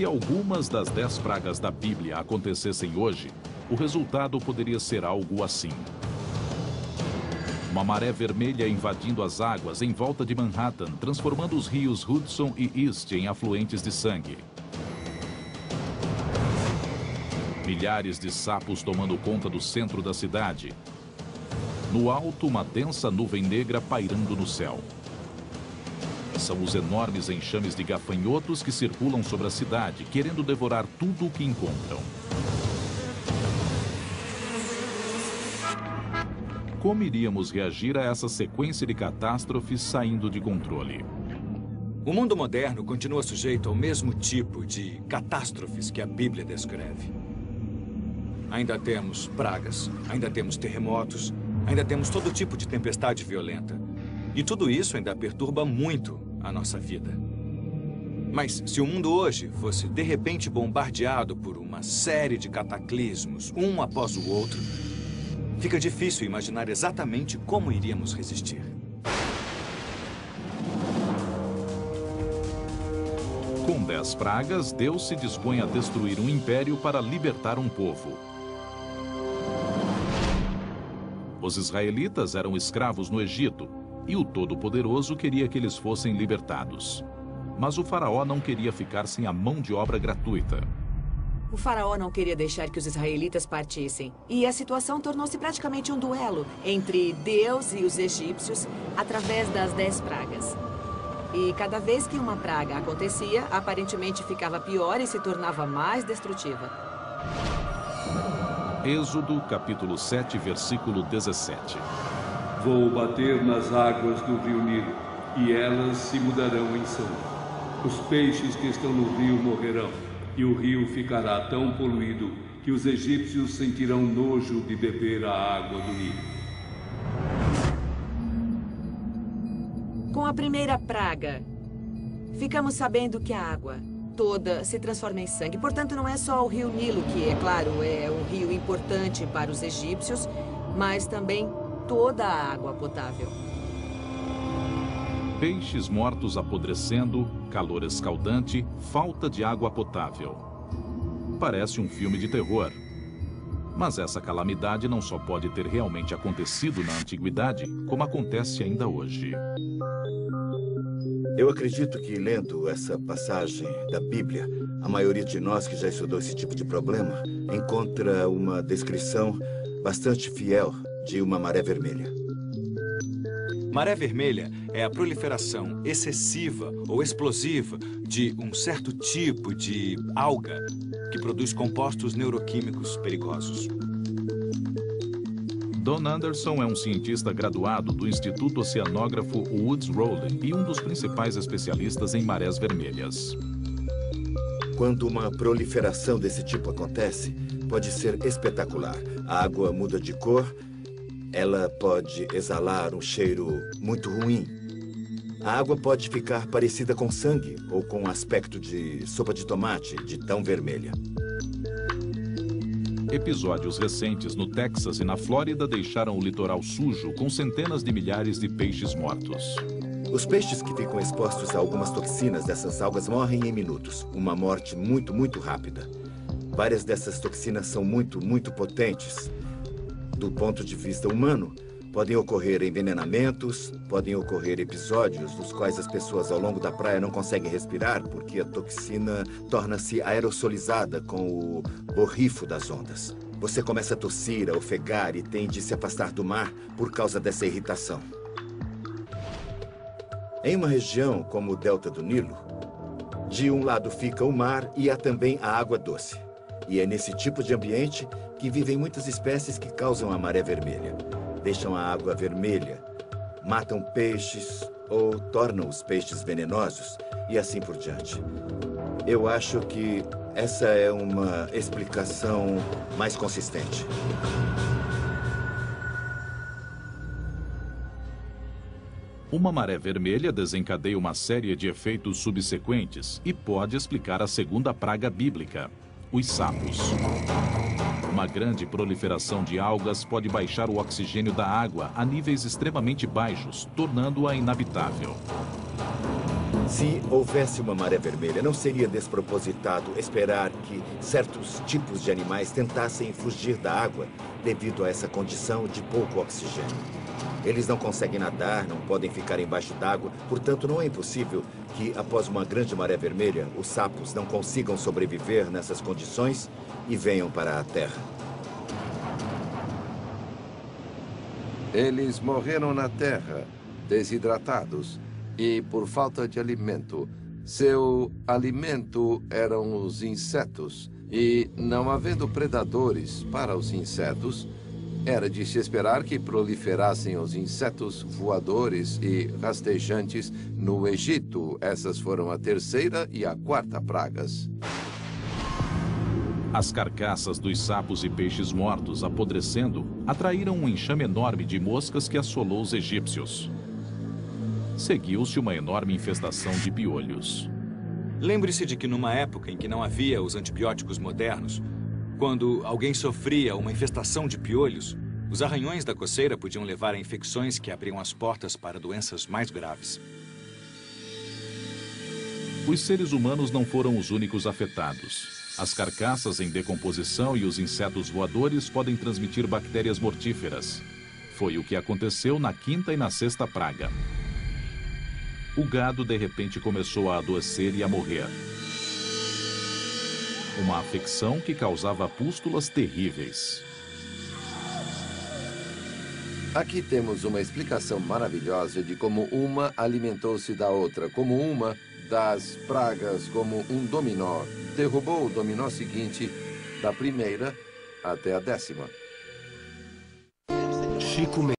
Se algumas das 10 pragas da Bíblia acontecessem hoje, o resultado poderia ser algo assim. Uma maré vermelha invadindo as águas em volta de Manhattan, transformando os rios Hudson e East em afluentes de sangue. Milhares de sapos tomando conta do centro da cidade. No alto, uma densa nuvem negra pairando no céu. São os enormes enxames de gafanhotos que circulam sobre a cidade, querendo devorar tudo o que encontram. Como iríamos reagir a essa sequência de catástrofes saindo de controle? O mundo moderno continua sujeito ao mesmo tipo de catástrofes que a Bíblia descreve. Ainda temos pragas, ainda temos terremotos, ainda temos todo tipo de tempestade violenta. E tudo isso ainda perturba muito a nossa vida. Mas se o mundo hoje fosse de repente bombardeado por uma série de cataclismos, um após o outro, fica difícil imaginar exatamente como iríamos resistir. Com 10 pragas, Deus se dispõe a destruir um império para libertar um povo. Os israelitas eram escravos no Egito, e o Todo-Poderoso queria que eles fossem libertados. Mas o faraó não queria ficar sem a mão de obra gratuita. O faraó não queria deixar que os israelitas partissem. E a situação tornou-se praticamente um duelo entre Deus e os egípcios através das 10 pragas. E cada vez que uma praga acontecia, aparentemente ficava pior e se tornava mais destrutiva. Êxodo, capítulo 7, versículo 17. Vou bater nas águas do rio Nilo, e elas se mudarão em sangue. Os peixes que estão no rio morrerão, e o rio ficará tão poluído que os egípcios sentirão nojo de beber a água do Nilo. Com a primeira praga, ficamos sabendo que a água toda se transforma em sangue. Portanto, não é só o rio Nilo, que, é claro, é um rio importante para os egípcios, mas também toda a água potável. Peixes mortos apodrecendo, calor escaldante, falta de água potável. Parece um filme de terror. Mas essa calamidade não só pode ter realmente acontecido na antiguidade, como acontece ainda hoje. Eu acredito que, lendo essa passagem da Bíblia, a maioria de nós que já estudou esse tipo de problema encontra uma descrição bastante fiel de uma maré vermelha. Maré vermelha é a proliferação excessiva ou explosiva de um certo tipo de alga que produz compostos neuroquímicos perigosos. Don Anderson é um cientista graduado do Instituto Oceanógrafo Woods Rowley e um dos principais especialistas em marés vermelhas. Quando uma proliferação desse tipo acontece, pode ser espetacular. A água muda de cor, ela pode exalar um cheiro muito ruim. A água pode ficar parecida com sangue ou com aspecto de sopa de tomate, de tão vermelha. Episódios recentes no Texas e na Flórida deixaram o litoral sujo com centenas de milhares de peixes mortos. Os peixes que ficam expostos a algumas toxinas dessas algas morrem em minutos. Uma morte muito rápida. Várias dessas toxinas são muito potentes. Do ponto de vista humano, podem ocorrer envenenamentos, podem ocorrer episódios dos quais as pessoas ao longo da praia não conseguem respirar porque a toxina torna-se aerosolizada com o borrifo das ondas. Você começa a tossir, a ofegar e tem de se afastar do mar por causa dessa irritação. Em uma região como o Delta do Nilo, de um lado fica o mar e há também a água doce. E é nesse tipo de ambiente que vivem muitas espécies que causam a maré vermelha. Deixam a água vermelha, matam peixes ou tornam os peixes venenosos e assim por diante. Eu acho que essa é uma explicação mais consistente. Uma maré vermelha desencadeia uma série de efeitos subsequentes e pode explicar a segunda praga bíblica, os sapos. Uma grande proliferação de algas pode baixar o oxigênio da água a níveis extremamente baixos, tornando-a inabitável. Se houvesse uma maré vermelha, não seria despropositado esperar que certos tipos de animais tentassem fugir da água devido a essa condição de pouco oxigênio. Eles não conseguem nadar, não podem ficar embaixo d'água, portanto não é impossível que, após uma grande maré vermelha, os sapos não consigam sobreviver nessas condições e venham para a Terra. Eles morreram na Terra, desidratados e por falta de alimento. Seu alimento eram os insetos, e não havendo predadores para os insetos, era de se esperar que proliferassem os insetos voadores e rastejantes no Egito. Essas foram a terceira e a quarta pragas. As carcaças dos sapos e peixes mortos apodrecendo atraíram um enxame enorme de moscas que assolou os egípcios. Seguiu-se uma enorme infestação de piolhos. Lembre-se de que numa época em que não havia os antibióticos modernos, quando alguém sofria uma infestação de piolhos, os arranhões da coceira podiam levar a infecções que abriam as portas para doenças mais graves. Os seres humanos não foram os únicos afetados. As carcaças em decomposição e os insetos voadores podem transmitir bactérias mortíferas. Foi o que aconteceu na quinta e na sexta praga. O gado, de repente, começou a adoecer e a morrer. Uma afecção que causava pústulas terríveis. Aqui temos uma explicação maravilhosa de como uma alimentou-se da outra, como uma das pragas, como um dominó, derrubou o dominó seguinte, da primeira até a 10ª. Chico